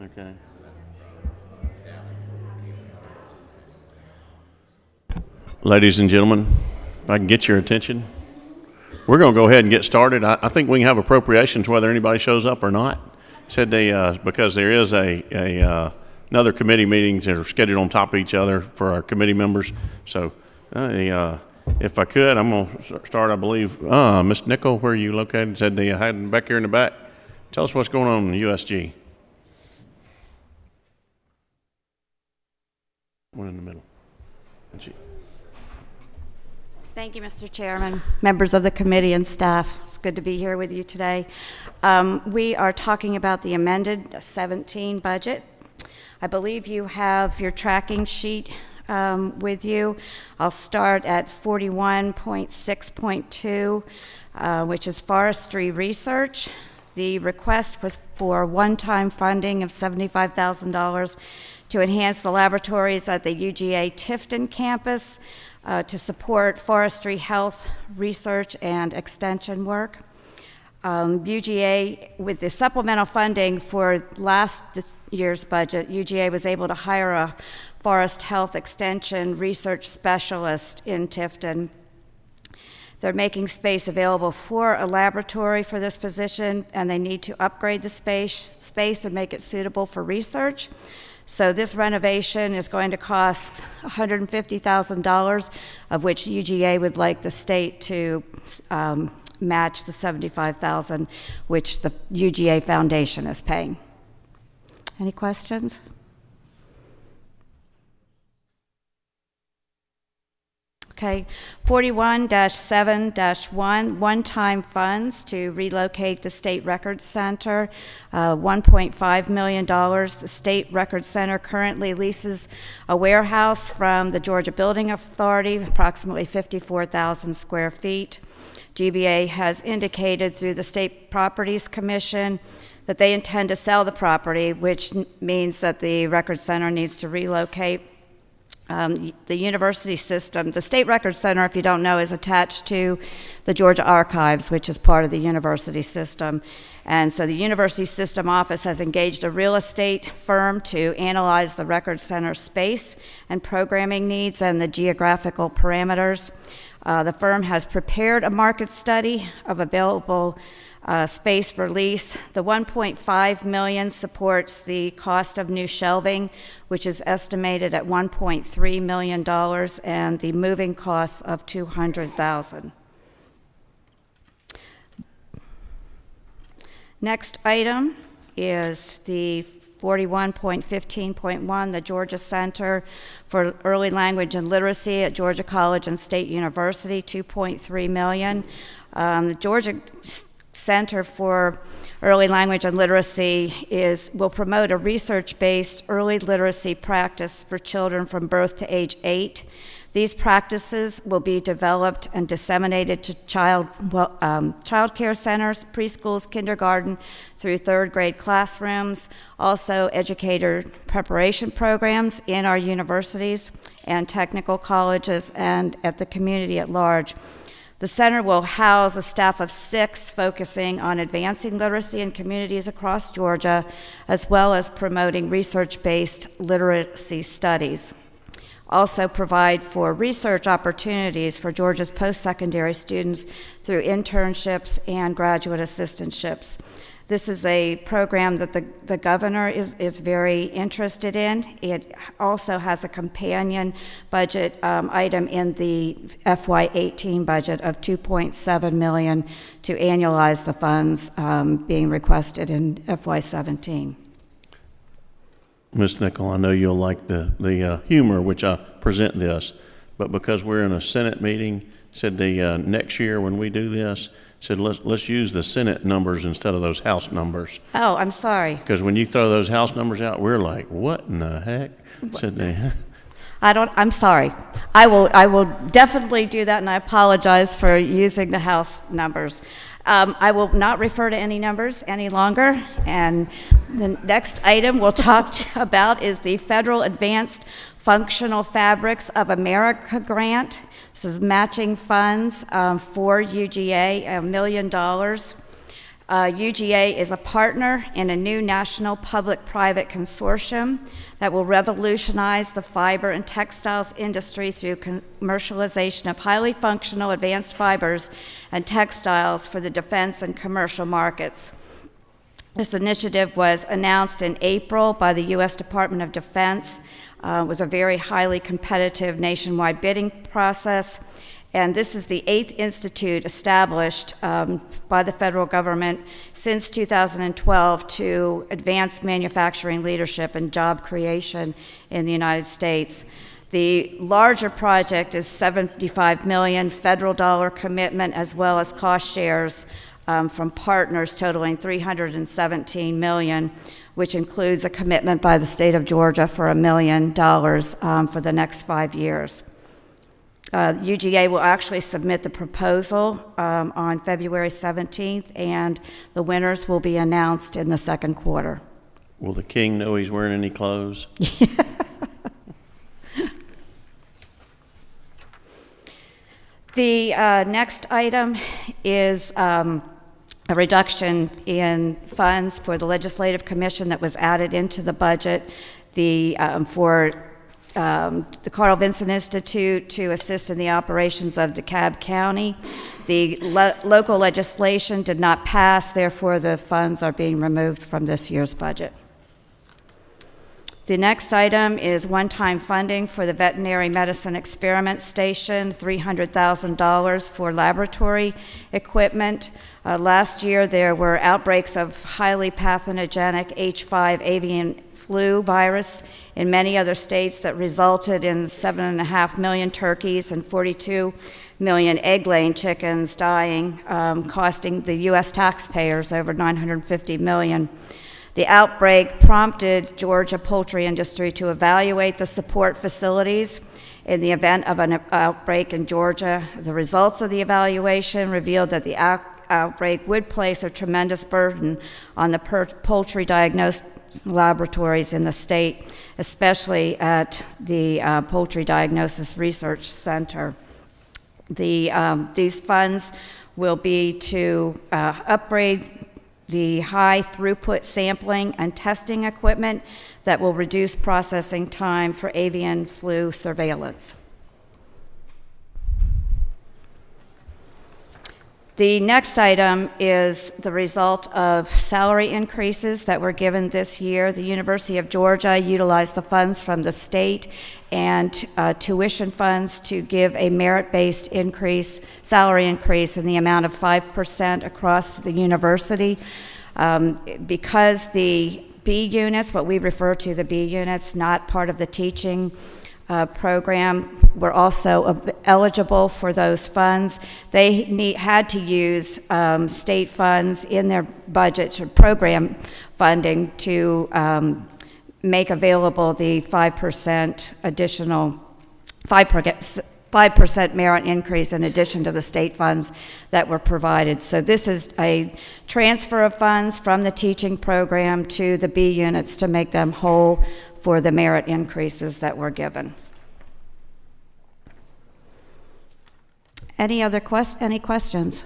Okay. Ladies and gentlemen, if I can get your attention, we're going to go ahead and get started. I think we can have appropriations whether anybody shows up or not. Said they because there is another committee meetings that are scheduled on top of each other for our committee members. So if I could, I'm going to start. I believe Ms. Nickel, where are you located? Said they had back here in the back. Tell us what's going on in the USG. One in the middle. Thank you, Mr. Chairman, members of the committee and staff. It's good to be here with you today. We are talking about the amended 17 budget. I believe you have your tracking sheet with you. I'll start at 41.6.2, which is forestry research. The request was for one-time funding of $75,000 to enhance the laboratories at the UGA Tifton campus to support forestry health research and extension work. UGA, with the supplemental funding for last year's budget, UGA was able to hire a forest health extension research specialist in Tifton. They're making space available for a laboratory for this position, and they need to upgrade the space and make it suitable for research. So this renovation is going to cost $150,000, of which UGA would like the state to match the $75,000, which the UGA Foundation is paying. Any questions? Okay, 41-7-1, one-time funds to relocate the State Records Center, $1.5 million. The State Records Center currently leases a warehouse from the Georgia Building Authority, approximately 54,000 square feet. GBA has indicated through the State Properties Commission that they intend to sell the property, which means that the Records Center needs to relocate. The university system, the State Records Center, if you don't know, is attached to the Georgia Archives, which is part of the university system. And so the university system office has engaged a real estate firm to analyze the Records Center space and programming needs and the geographical parameters. The firm has prepared a market study of available space for lease. The $1.5 million supports the cost of new shelving, which is estimated at $1.3 million, and the moving costs of $200,000. Next item is the 41.15.1, the Georgia Center for Early Language and Literacy at Georgia College and State University, $2.3 million. The Georgia Center for Early Language and Literacy will promote a research-based early literacy practice for children from birth to age 8. These practices will be developed and disseminated to child care centers, preschools, kindergarten through third grade classrooms, also educator preparation programs in our universities and technical colleges and at the community at large. The center will house a staff of 6 focusing on advancing literacy in communities across Georgia, as well as promoting research-based literacy studies. Also provide for research opportunities for Georgia's post-secondary students through internships and graduate assistantships. This is a program that the governor is very interested in. It also has a companion budget item in the FY18 budget of $2.7 million to annualize the funds being requested in FY17. Ms. Nickel, I know you'll like the humor which I present this, but because we're in a Senate meeting, said the next year when we do this, said let's use the Senate numbers instead of those House numbers. Oh, I'm sorry. Because when you throw those House numbers out, we're like, what in the heck? Said they. I'm sorry. I will definitely do that, and I apologize for using the House numbers. I will not refer to any numbers any longer, and the next item we'll talk about is the Federal Advanced Functional Fabrics of America grant. This is matching funds for UGA, $1 million. UGA is a partner in a new national public-private consortium that will revolutionize the fiber and textiles industry through commercialization of highly functional advanced fibers and textiles for the defense and commercial markets. This initiative was announced in April by the U.S. Department of Defense. It was a very highly competitive nationwide bidding process. And this is the 8th institute established by the federal government since 2012 to advance manufacturing leadership and job creation in the United States. The larger project is $75 million federal dollar commitment, as well as cost shares from partners totaling $317 million, which includes a commitment by the state of Georgia for $1 million for the next 5 years. UGA will actually submit the proposal on February 17th, and the winners will be announced in the second quarter. Will the king know he's wearing any clothes? The next item is a reduction in funds for the Legislative Commission that was added into the budget for the Carl Vinson Institute to assist in the operations of DeKalb County. The local legislation did not pass, therefore the funds are being removed from this year's budget. The next item is one-time funding for the Veterinary Medicine Experiment Station, $300,000 for laboratory equipment. Last year there were outbreaks of highly pathogenic H5 avian flu virus in many other states that resulted in 7.5 million turkeys and 42 million egg-laying chickens dying, costing the U.S. taxpayers over $950 million. The outbreak prompted Georgia poultry industry to evaluate the support facilities in the event of an outbreak in Georgia. The results of the evaluation revealed that the outbreak would place a tremendous burden on the poultry diagnosis laboratories in the state, especially at the Poultry Diagnosis Research Center. These funds will be to upgrade the high throughput sampling and testing equipment that will reduce processing time for avian flu surveillance. The next item is the result of salary increases that were given this year. The University of Georgia utilized the funds from the state and tuition funds to give a merit-based salary increase in the amount of 5% across the university. Because the B units, what we refer to the B units, not part of the teaching program, were also eligible for those funds. They had to use state funds in their budget or program funding to make available the 5% additional 5% merit increase in addition to the state funds that were provided. So this is a transfer of funds from the teaching program to the B units to make them whole for the merit increases that were given. Any questions?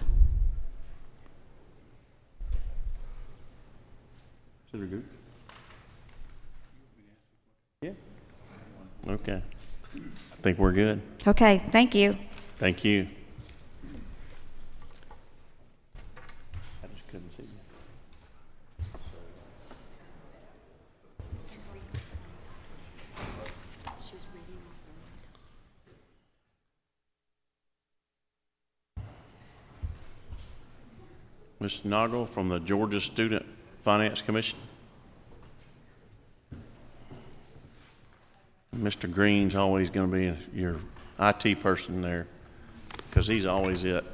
Is it good? Yeah. Okay. I think we're good. Okay, thank you. Thank you. I just couldn't see you. Ms. Noggle from the Georgia Student Finance Commission. Mr. Green's always going to be your IT person there because he's always it.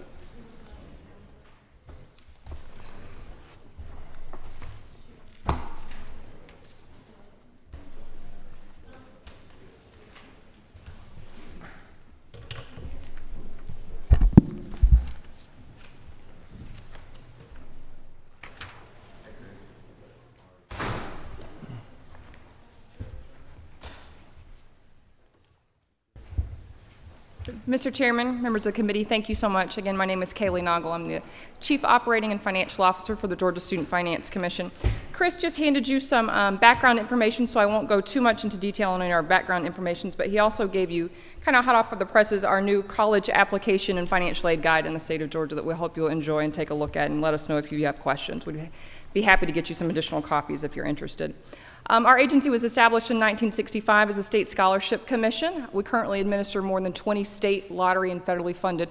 Mr. Chairman, members of the committee, thank you so much. Again, my name is Kaylee Noggle. I'm the Chief Operating and Financial Officer for the Georgia Student Finance Commission. Chris just handed you some background information, so I won't go too much into detail on our background information, but he also gave you, kind of hot off of the presses, our new college application and financial aid guide in the state of Georgia that we hope you'll enjoy and take a look at, and let us know if you have questions. We'd be happy to get you some additional copies if you're interested. Our agency was established in 1965 as a state scholarship commission. We currently administer more than 20 state, lottery, and federally funded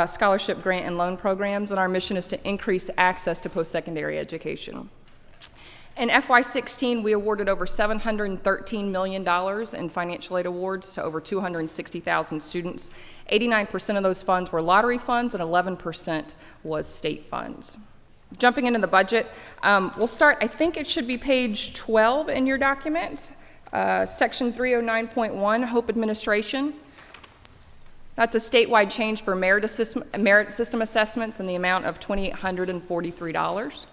scholarship grant and loan programs, and our mission is to increase access to post-secondary education. In FY16, we awarded over $713 million in financial aid awards to over 260,000 students. 89% of those funds were lottery funds, and 11% was state funds. Jumping into the budget, we'll start, I think it should be page 12 in your document, section 309.1, Hope Administration. That's a statewide change for merit system assessments in the amount of $2,843.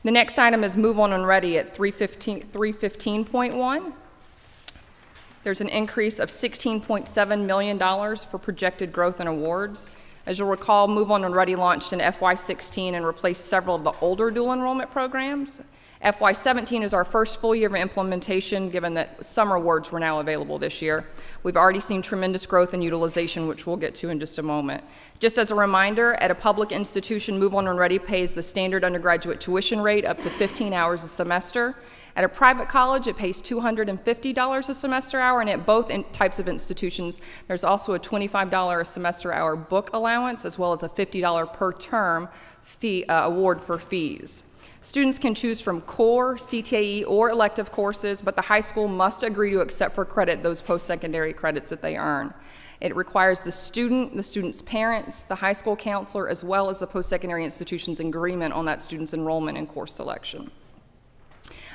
The next item is Move On and Ready at 315.1. There's an increase of $16.7 million for projected growth and awards. As you'll recall, Move On and Ready launched in FY16 and replaced several of the older dual enrollment programs. FY17 is our first full year of implementation, given that summer awards were now available this year. We've already seen tremendous growth in utilization, which we'll get to in just a moment. Just as a reminder, at a public institution, Move On and Ready pays the standard undergraduate tuition rate up to 15 hours a semester. At a private college, it pays $250 a semester hour, and at both types of institutions, there's also a $25 a semester hour book allowance, as well as a $50 per term fee award for fees. Students can choose from core, CTAE, or elective courses, but the high school must agree to accept for credit those post-secondary credits that they earn. It requires the student, the student's parents, the high school counselor, as well as the post-secondary institution's agreement on that student's enrollment and course selection.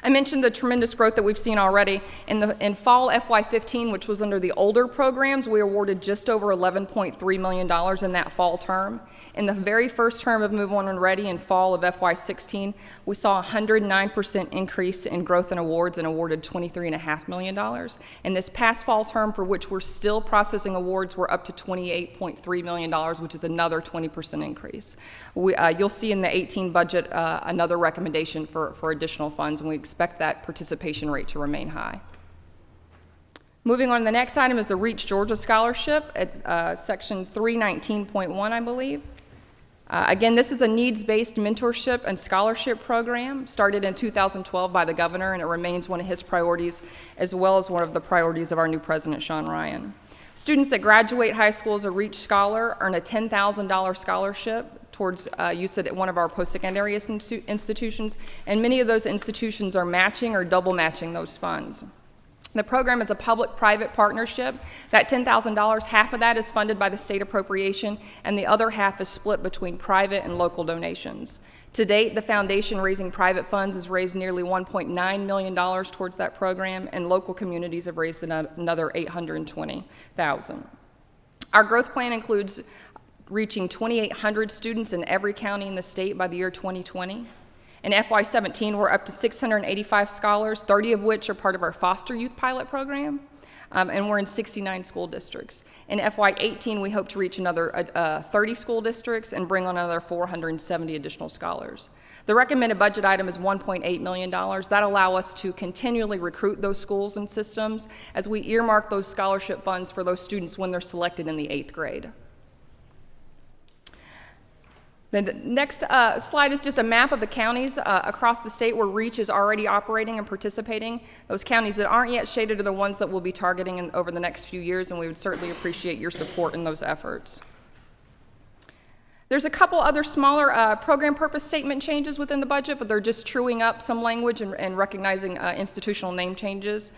I mentioned the tremendous growth that we've seen already. In fall FY15, which was under the older programs, we awarded just over $11.3 million in that fall term. In the very first term of Move On and Ready in fall of FY16, we saw a 109% increase in growth and awards and awarded $23.5 million. In this past fall term, for which we're still processing awards, we're up to $28.3 million, which is another 20% increase. You'll see in the 18 budget another recommendation for additional funds, and we expect that participation rate to remain high. Moving on, the next item is the Reach Georgia Scholarship at section 319.1, I believe. Again, this is a needs-based mentorship and scholarship program started in 2012 by the governor, and it remains one of his priorities, as well as one of the priorities of our new president, Sean Ryan. Students that graduate high school as a Reach Scholar earn a $10,000 scholarship towards use at one of our post-secondary institutions, and many of those institutions are matching or double matching those funds. The program is a public-private partnership. That $10,000, half of that is funded by the state appropriation, and the other half is split between private and local donations. To date, the foundation raising private funds has raised nearly $1.9 million towards that program, and local communities have raised another $820,000. Our growth plan includes reaching 2,800 students in every county in the state by the year 2020. In FY17, we're up to 685 scholars, 30 of which are part of our foster youth pilot program, and we're in 69 school districts. In FY18, we hope to reach another 30 school districts and bring on another 470 additional scholars. The recommended budget item is $1.8 million. That allows us to continually recruit those schools and systems as we earmark those scholarship funds for those students when they're selected in the 8th grade. The next slide is just a map of the counties across the state where REACH is already operating and participating. Those counties that aren't yet shaded are the ones that we'll be targeting over the next few years, and we would certainly appreciate your support in those efforts. There's a couple other smaller program purpose statement changes within the budget, but they're just truing up some language and recognizing institutional name changes.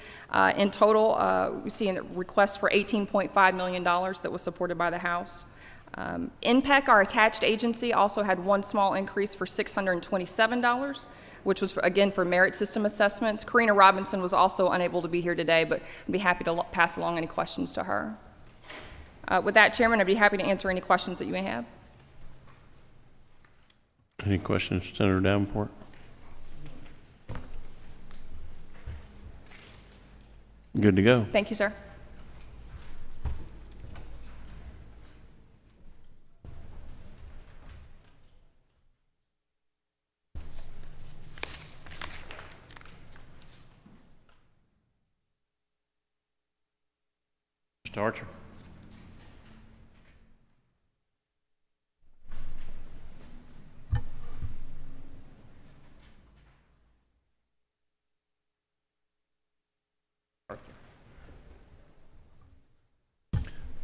In total, we see a request for $18.5 million that was supported by the House. NPEC, our attached agency, also had one small increase for $627, which was, again, for merit system assessments. Karina Robinson was also unable to be here today, but I'd be happy to pass along any questions to her. With that, Chairman, I'd be happy to answer any questions that you may have. Any questions, Senator Davenport? Good to go. Thank you, sir. Mr. Archer.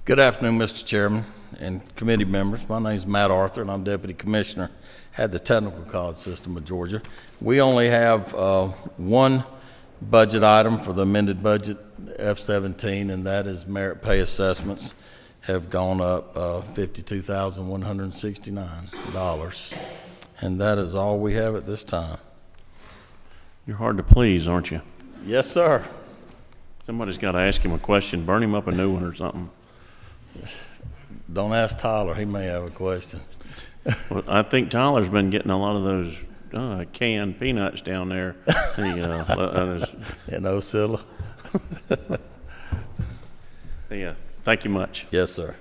Good afternoon, Mr. Chairman and committee members. My name is Matt Arthur, and I'm Deputy Commissioner at the Technical College System of Georgia. We only have one budget item for the amended budget F-17, and that is merit pay assessments have gone up $52,169. And that is all we have at this time. You're hard to please, aren't you? Yes, sir. Somebody's got to ask him a question. Burn him up a new one or something. Don't ask Tyler. He may have a question. Well, I think Tyler's been getting a lot of those canned peanuts down there. In Osceola? Yeah. Thank you much. Yes, sir.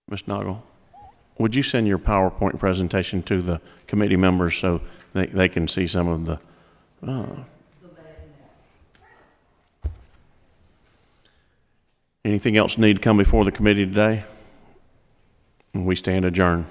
Ms. Noggle, would you send your PowerPoint presentation to the committee members so they can see some of the anything else need to come before the committee today? We stand adjourned.